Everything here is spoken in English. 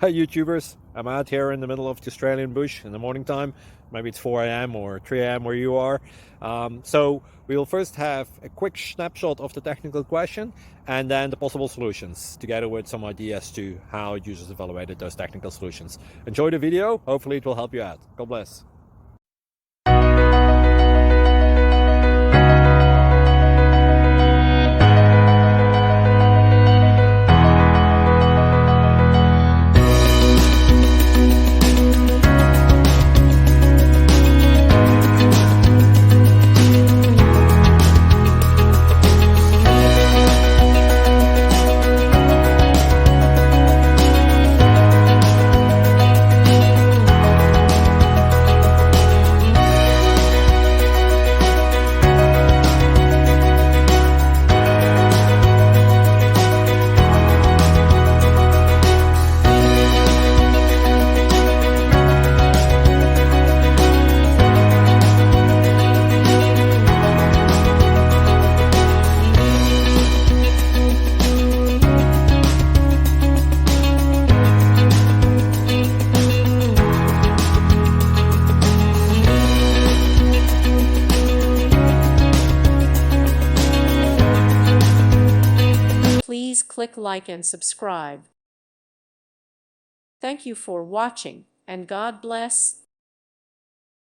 Hi YouTubers, I'm out here in the middle of the Australian bush in the morning time. Maybe it's 4 a.m. or 3 a.m. where you are. So we'll first have a quick snapshot of the technical question and then the possible solutions, together with some ideas to how users evaluated those technical solutions. Enjoy the video, hopefully it will help you out. God bless. Please click like and subscribe. Thank you for watching, and God bless.